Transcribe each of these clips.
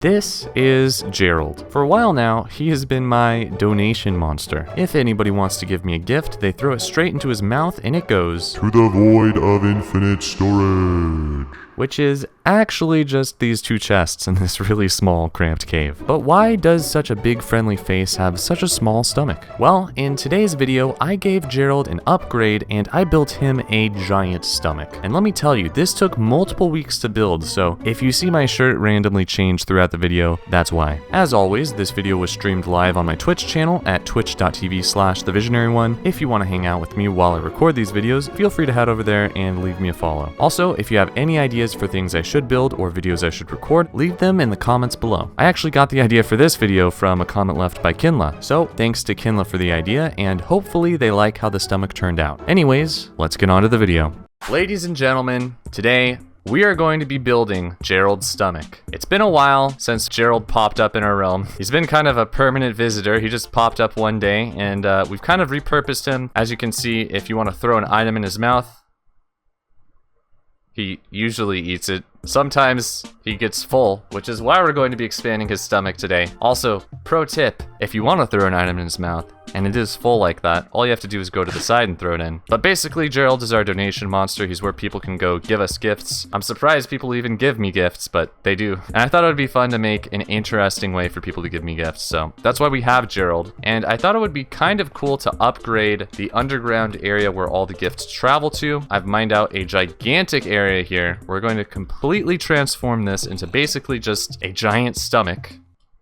This is Gerald. For a while now, he has been my donation monster. If anybody wants to give me a gift, they throw it straight into his mouth and it goes to the void of infinite storage. Which is actually just these two chests in this really small, cramped cave. But why does such a big, friendly face have such a small stomach? Well, in today's video, I gave Gerald an upgrade and I built him a giant stomach. And let me tell you, this took multiple weeks to build, so if you see my shirt randomly change throughout the video, that's why. As always, this video was streamed live on my Twitch channel at twitch.tv/TheVisionaryOne. If you want to hang out with me while I record these videos, feel free to head over there and leave me a follow. Also, if you have any ideas for things I should build or videos I should record, leave them in the comments below. I actually got the idea for this video from a comment left by Kinla, so thanks to Kinla for the idea, and hopefully they like how the stomach turned out. Anyways, let's get on to the video. Ladies and gentlemen, today we are going to be building Gerald's stomach. It's been a while since Gerald popped up in our realm. He's been kind of a permanent visitor. He just popped up one day, and we've kind of repurposed him. As you can see, if you want to throw an item in his mouth, he usually eats it. Sometimes he gets full, which is why we're going to be expanding his stomach today. Also, pro tip, if you want to throw an item in his mouth, and it is full like that, all you have to do is go to the side and throw it in. But basically, Gerald is our donation monster. He's where people can go give us gifts. I'm surprised people even give me gifts, but they do. And I thought it would be fun to make an interesting way for people to give me gifts, so that's why we have Gerald. And I thought it would be kind of cool to upgrade the underground area where all the gifts travel to. I've mined out a gigantic area here. We're going to completely transform this into basically just a giant stomach,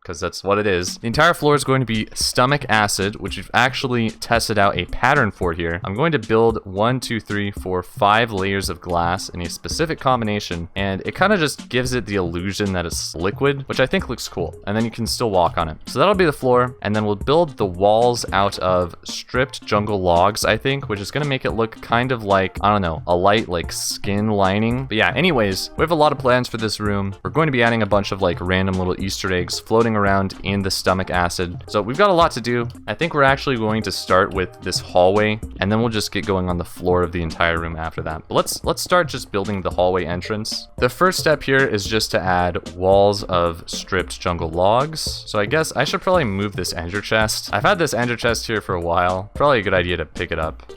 because that's what it is. The entire floor is going to be stomach acid, which we've actually tested out a pattern for here. I'm going to build 1, 2, 3, 4, 5 layers of glass in a specific combination, and it kind of just gives it the illusion that it's liquid, which I think looks cool, and then you can still walk on it. So that'll be the floor, and then we'll build the walls out of stripped jungle logs, I think, which is going to make it look kind of like, I don't know, a light like skin lining. But yeah, anyways, we have a lot of plans for this room. We're going to be adding a bunch of like random little Easter eggs floating around in the stomach acid. So we've got a lot to do. I think we're actually going to start with this hallway, and then we'll just get going on the floor of the entire room after that. But let's start just building the hallway entrance. The first step here is just to add walls of stripped jungle logs. So I guess I should probably move this ender chest. I've had this ender chest here for a while. Probably a good idea to pick it up.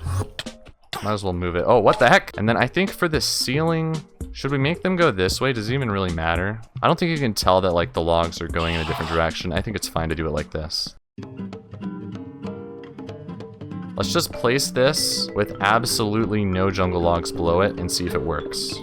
Might as well move it. Oh, what the heck? And then I think for the ceiling, should we make them go this way? Does it even really matter? I don't think you can tell that like the logs are going in a different direction. I think it's fine to do it like this. Let's just place this with absolutely no jungle logs below it and see if it works.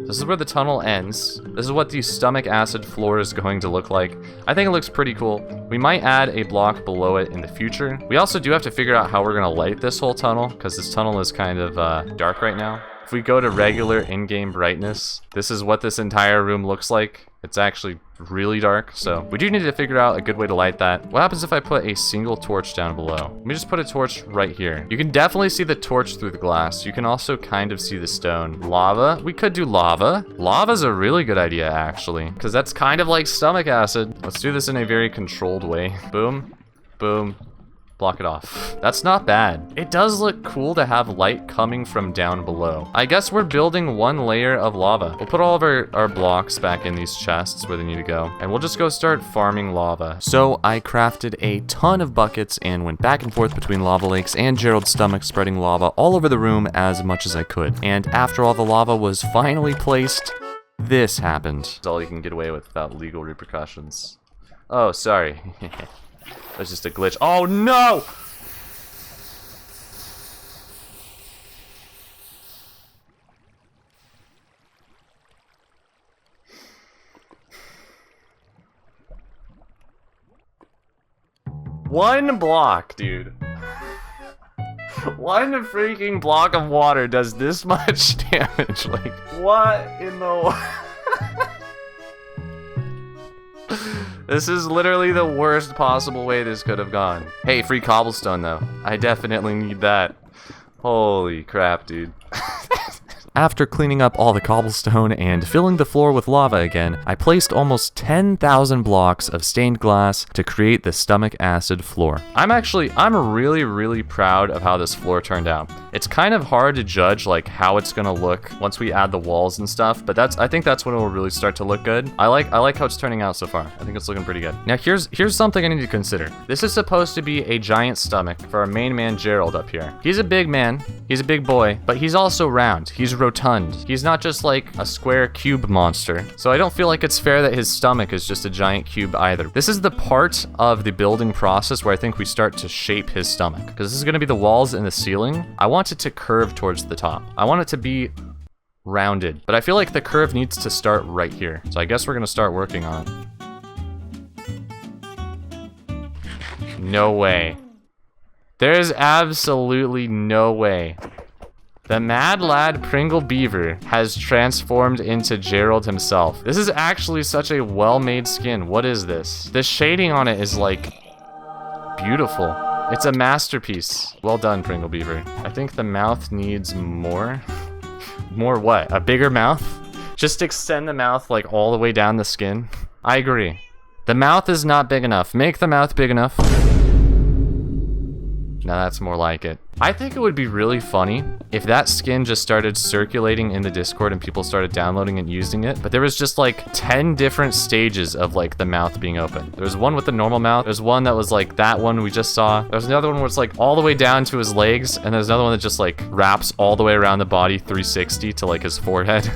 This is where the tunnel ends. This is what the stomach acid floor is going to look like. I think it looks pretty cool. We might add a block below it in the future. We also do have to figure out how we're gonna light this whole tunnel, because this tunnel is kind of dark right now. If we go to regular in-game brightness, this is what this entire room looks like. It's actually really dark, so we do need to figure out a good way to light that. What happens if I put a single torch down below? Let me just put a torch right here. You can definitely see the torch through the glass. You can also kind of see the stone. Lava? We could do lava. Lava's a really good idea, actually, because that's kind of like stomach acid. Let's do this in a very controlled way. Boom, boom. Block it off. That's not bad. It does look cool to have light coming from down below. I guess we're building one layer of lava. We'll put all of our blocks back in these chests where they need to go, and we'll just go start farming lava. So I crafted a ton of buckets and went back and forth between lava lakes and Gerald's stomach, spreading lava all over the room as much as I could. And after all the lava was finally placed, this happened. It's all you can get away with without legal repercussions. Oh, sorry. That's just a glitch. Oh no! One block, dude. One freaking block of water does this much damage. Like, what in the... This is literally the worst possible way this could have gone. Hey, free cobblestone though. I definitely need that. Holy crap, dude. After cleaning up all the cobblestone and filling the floor with lava again, I placed almost 10,000 blocks of stained glass to create the stomach acid floor. I'm really proud of how this floor turned out. It's kind of hard to judge like how it's gonna look once we add the walls and stuff, but I think that's when it will really start to look good. I like how it's turning out so far. I think it's looking pretty good. Now here's something I need to consider. This is supposed to be a giant stomach for our main man Gerald up here. He's a big man, he's a big boy, but he's also round. He's rotund. He's not just like a square cube monster. So I don't feel like it's fair that his stomach is just a giant cube either. This is the part of the building process where I think we start to shape his stomach, because this is gonna be the walls and the ceiling. I want it to curve towards the top. I want it to be rounded, but I feel like the curve needs to start right here. So I guess we're gonna start working on it. No way. There's absolutely no way. The mad lad Pringle Beaver has transformed into Gerald himself. This is actually such a well-made skin. What is this? The shading on it is like beautiful. It's a masterpiece. Well done, Pringle Beaver. I think the mouth needs more. More what? A bigger mouth? Just extend the mouth like all the way down the skin. I agree. The mouth is not big enough. Make the mouth big enough. Now that's more like it. I think it would be really funny if that skin just started circulating in the Discord and people started downloading and using it, but there was just like 10 different stages of like the mouth being open. There's one with the normal mouth, there's one that was like that one we just saw, there's another one where it's like all the way down to his legs, and there's another one that just like wraps all the way around the body 360 to like his forehead.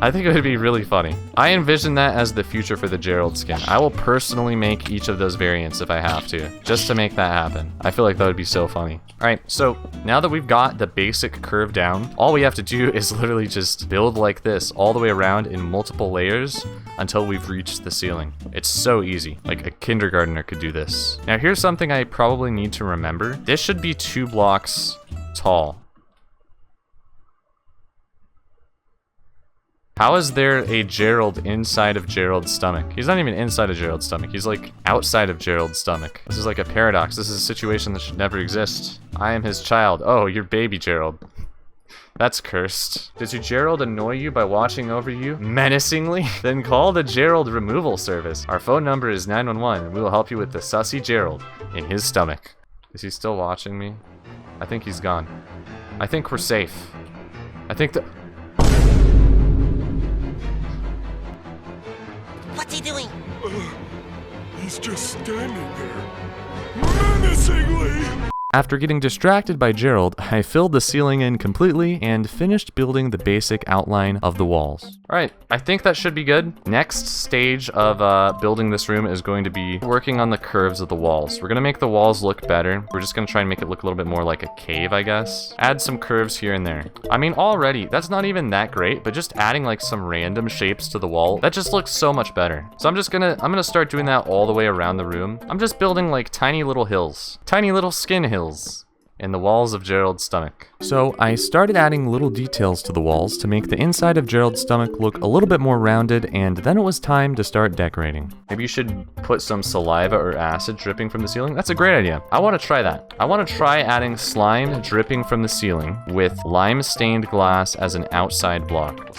I think it would be really funny. I envision that as the future for the Gerald skin. I will personally make each of those variants if I have to, just to make that happen. I feel like that would be so funny. Alright, so now that we've got the basic curve down, all we have to do is literally just build like this all the way around in multiple layers until we've reached the ceiling. It's so easy. Like a kindergartner could do this. Now here's something I probably need to remember. This should be 2 blocks tall. How is there a Gerald inside of Gerald's stomach? He's not even inside of Gerald's stomach. He's like outside of Gerald's stomach. This is like a paradox. This is a situation that should never exist. I am his child. Oh, you're baby Gerald. That's cursed. Does your Gerald annoy you by watching over you menacingly? Then call the Gerald removal service. Our phone number is 911 and we will help you with the sussy Gerald in his stomach. Is he still watching me? I think he's gone. I think we're safe. I think the... What's he doing? He's just standing there, menacingly! After getting distracted by Gerald, I filled the ceiling in completely and finished building the basic outline of the walls. Alright, I think that should be good. Next stage of building this room is going to be working on the curves of the walls. We're gonna make the walls look better. We're just gonna try and make it look a little bit more like a cave, I guess. Add some curves here and there. I mean, already, that's not even that great, but just adding like some random shapes to the wall, that just looks so much better. So I'm gonna start doing that all the way around the room. I'm just building like tiny little hills. Tiny little skin hills in the walls of Gerald's stomach. So I started adding little details to the walls to make the inside of Gerald's stomach look a little bit more rounded, and then it was time to start decorating. Maybe you should put some saliva or acid dripping from the ceiling. That's a great idea. I want to try that. I want to try adding slime dripping from the ceiling with lime stained glass as an outside block.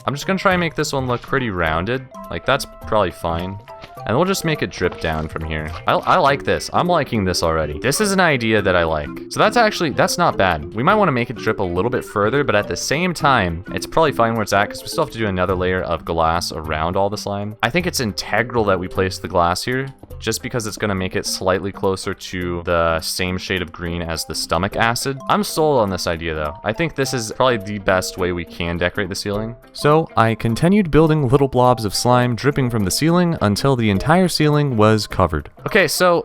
I'm just gonna try and make this one look pretty rounded. Like, that's probably fine. And we'll just make it drip down from here. I like this. I'm liking this already. This is an idea that I like. So that's not bad. We might want to make it drip a little bit further, but at the same time, it's probably fine where it's at because we still have to do another layer of glass around all the slime. I think it's integral that we place the glass here just because it's going to make it slightly closer to the same shade of green as the stomach acid. I'm sold on this idea though. I think this is probably the best way we can decorate the ceiling. So I continued building little blobs of slime dripping from the ceiling until the entire ceiling was covered. Okay, so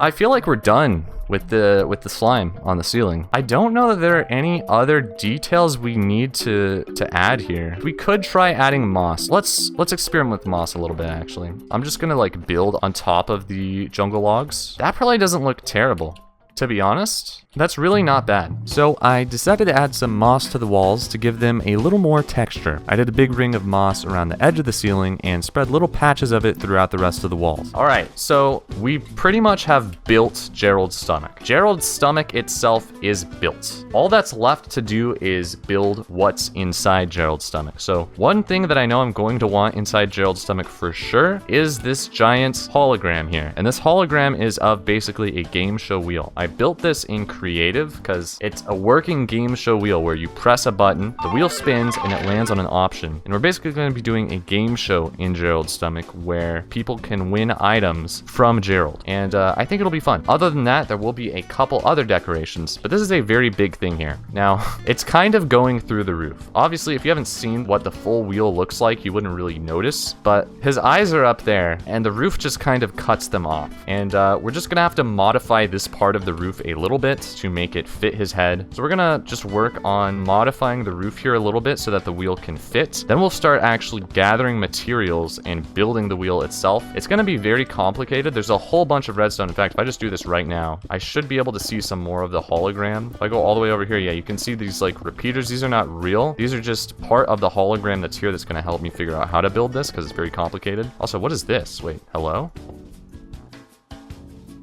I feel like we're done with the slime on the ceiling. I don't know that there are any other details we need to add here. We could try adding moss. Let's experiment with moss a little bit actually. I'm just gonna like build on top of the jungle logs. That probably doesn't look terrible, to be honest. That's really not bad. So I decided to add some moss to the walls to give them a little more texture. I did a big ring of moss around the edge of the ceiling and spread little patches of it throughout the rest of the walls. All right, so we pretty much have built Gerald's stomach. Gerald's stomach itself is built. All that's left to do is build what's inside Gerald's stomach. So one thing that I know I'm going to want inside Gerald's stomach for sure is this giant hologram here. And this hologram is of basically a game show wheel. I built this in creative because it's a working game show wheel where you press a button, the wheel spins, and it lands on an option. And we're basically going to be doing a game show in Gerald's stomach where people can win items from Gerald. And I think it'll be fun. Other than that, there will be a couple other decorations, but this is a very big thing here. Now, it's kind of going through the roof. Obviously, if you haven't seen what the full wheel looks like, you wouldn't really notice, but his eyes are up there and the roof just kind of cuts them off. And we're just gonna have to modify this part of the roof a little bit to make it fit his head. So we're gonna just work on modifying the roof here a little bit so that the wheel can fit. Then we'll start actually gathering materials and building the wheel itself. It's gonna be very complicated. There's a whole bunch of redstone. In fact, if I just do this right now, I should be able to see some more of the hologram. If I go all the way over here, yeah, you can see these like repeaters. These are not real. These are just part of the hologram that's here that's gonna help me figure out how to build this because it's very complicated. Also, what is this? Wait, hello?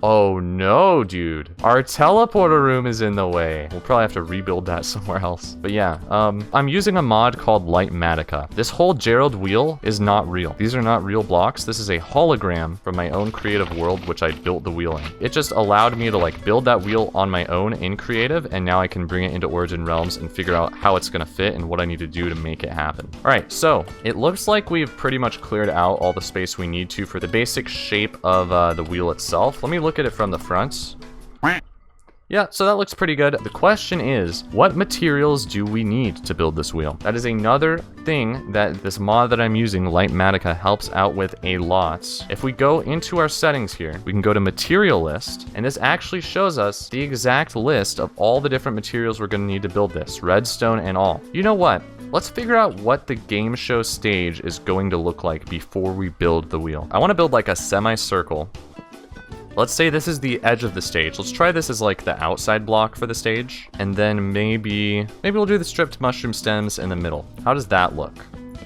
Oh no, dude. Our teleporter room is in the way. We'll probably have to rebuild that somewhere else. But yeah, I'm using a mod called Lightmatica. This whole Gerald wheel is not real. These are not real blocks. This is a hologram from my own creative world, which I built the wheel in. It just allowed me to like build that wheel on my own in creative, and now I can bring it into Origin Realms and figure out how it's gonna fit and what I need to do to make it happen. All right, so it looks like we've pretty much cleared out all the space we need to for the basic shape of the wheel itself. Let me look at it from the front. Yeah, so that looks pretty good. The question is, what materials do we need to build this wheel? That is another thing that this mod that I'm using, Lightmatica, helps out with a lot. If we go into our settings here, we can go to material list, and this actually shows us the exact list of all the different materials we're going to need to build this, redstone and all. You know what? Let's figure out what the game show stage is going to look like before we build the wheel. I want to build like a semicircle. Let's say this is the edge of the stage. Let's try this as like the outside block for the stage. And then maybe we'll do the stripped mushroom stems in the middle. How does that look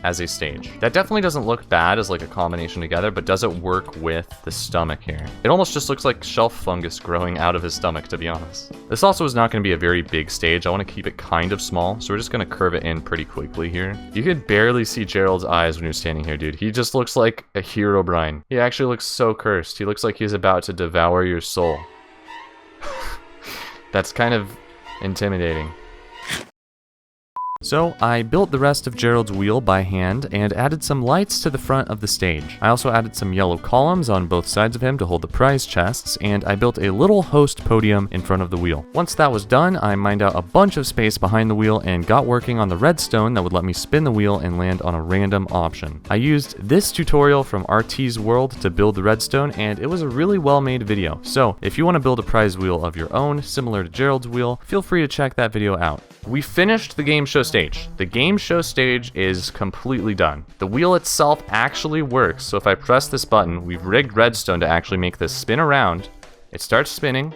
as a stage? That definitely doesn't look bad as like a combination together, but does it work with the stomach here? It almost just looks like shelf fungus growing out of his stomach, to be honest. This also is not going to be a very big stage. I want to keep it kind of small, so we're just going to curve it in pretty quickly here. You could barely see Gerald's eyes when you're standing here, dude. He just looks like a Herobrine. He actually looks so cursed. He looks like he's about to devour your soul. That's kind of intimidating. So I built the rest of Gerald's wheel by hand and added some lights to the front of the stage. I also added some yellow columns on both sides of him to hold the prize chests, and I built a little host podium in front of the wheel. Once that was done, I mined out a bunch of space behind the wheel and got working on the redstone that would let me spin the wheel and land on a random option. I used this tutorial from RT's World to build the redstone, and it was a really well-made video. So if you want to build a prize wheel of your own, similar to Gerald's wheel, feel free to check that video out. We finished the game show stage. The game show stage is completely done. The wheel itself actually works, so if I press this button, we've rigged redstone to actually make this spin around. It starts spinning,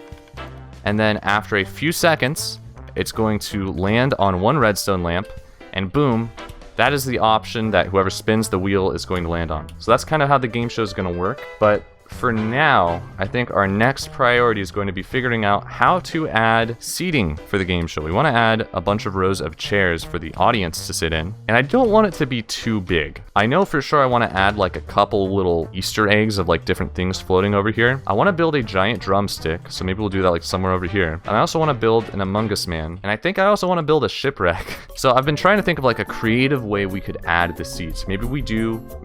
and then after a few seconds, it's going to land on one redstone lamp, and boom, that is the option that whoever spins the wheel is going to land on. So that's kind of how the game show is going to work, but for now, I think our next priority is going to be figuring out how to add seating for the game show. We want to add a bunch of rows of chairs for the audience to sit in, and I don't want it to be too big. I know for sure I want to add like a couple little Easter eggs of like different things floating over here. I want to build a giant drumstick, so maybe we'll do that like somewhere over here. And I also want to build an Among Us man, and I think I also want to build a shipwreck. So I've been trying to think of like a creative way we could add the seats. Maybe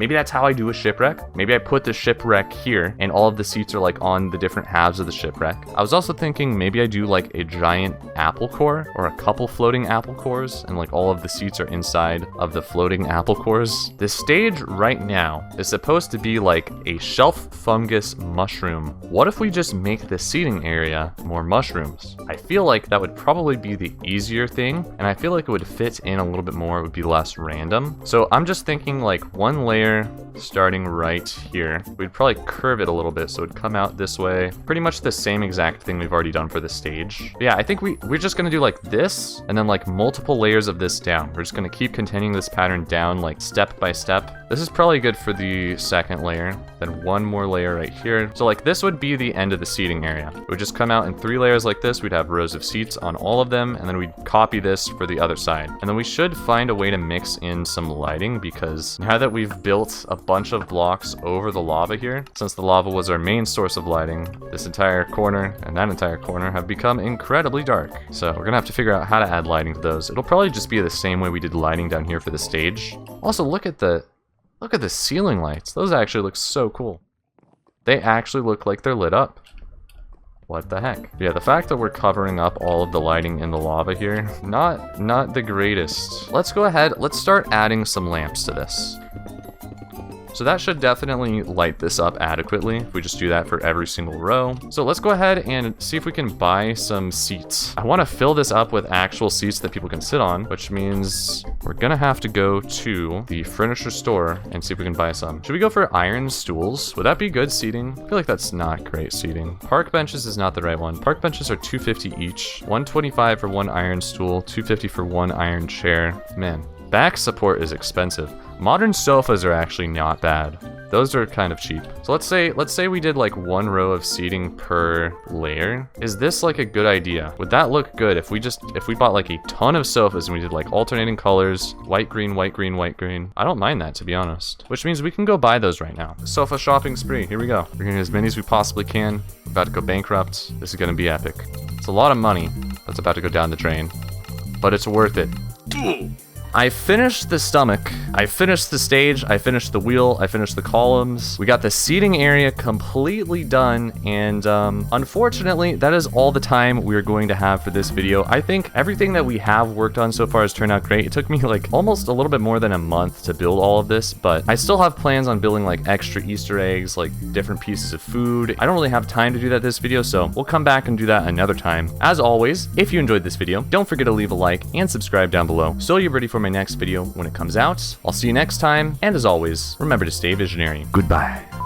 that's how I do a shipwreck. Maybe I put the shipwreck here, and all of the seats are like on the different halves of the shipwreck. I was also thinking maybe I do like a giant apple core or a couple floating apple cores, and like all of the seats are inside of the floating apple cores. The stage right now is supposed to be like a shelf fungus mushroom. What if we just make the seating area more mushrooms? I feel like that would probably be the easier thing, and I feel like it would fit in a little bit more. It would be less random. So I'm just thinking like one layer starting right here. We'd probably curve it it a little bit so it'd come out this way. Pretty much the same exact thing we've already done for the stage. But yeah, I think we're just gonna do like this and then like multiple layers of this down. We're just gonna keep continuing this pattern down like step by step. This is probably good for the second layer, then one more layer right here. So like this would be the end of the seating area. It would just come out in 3 layers like this. We'd have rows of seats on all of them, and then we'd copy this for the other side. And then we should find a way to mix in some lighting, because now that we've built a bunch of blocks over the lava here, since the lava was our main source of lighting, this entire corner and that entire corner have become incredibly dark. So we're gonna have to figure out how to add lighting to those. It'll probably just be the same way we did lighting down here for the stage. Also, look at the ceiling lights. Those actually look so cool. They actually look like they're lit up. What the heck? Yeah, the fact that we're covering up all of the lighting in the lava here, not the greatest. Let's go ahead, let's start adding some lamps to this. So that should definitely light this up adequately if we just do that for every single row. So let's go ahead and see if we can buy some seats. I want to fill this up with actual seats that people can sit on, which means we're gonna have to go to the furniture store and see if we can buy some. Should we go for iron stools? Would that be good seating? I feel like that's not great seating. Park benches is not the right one. Park benches are $250 each. $125 for one iron stool, $250 for one iron chair. Man, back support is expensive. Modern sofas are actually not bad. Those are kind of cheap. So let's say we did like 1 row of seating per layer. Is this like a good idea? Would that look good if we bought like a ton of sofas and we did like alternating colors, white, green, white, green, white, green? I don't mind that, to be honest. Which means we can go buy those right now. Sofa shopping spree, here we go. We're getting as many as we possibly can. We're about to go bankrupt. This is gonna be epic. It's a lot of money that's about to go down the drain, but it's worth it. I finished the stomach, I finished the stage, I finished the wheel, I finished the columns. We got the seating area completely done, and unfortunately, that is all the time we're going to have for this video. I think everything that we have worked on so far has turned out great. It took me like almost a little bit more than a month to build all of this, but I still have plans on building like extra Easter eggs, like different pieces of food. I don't really have time to do that this video, so we'll come back and do that another time. As always, if you enjoyed this video, don't forget to leave a like and subscribe down below so you're ready for my next video when it comes out. I'll see you next time, and as always, remember to stay visionary. Goodbye.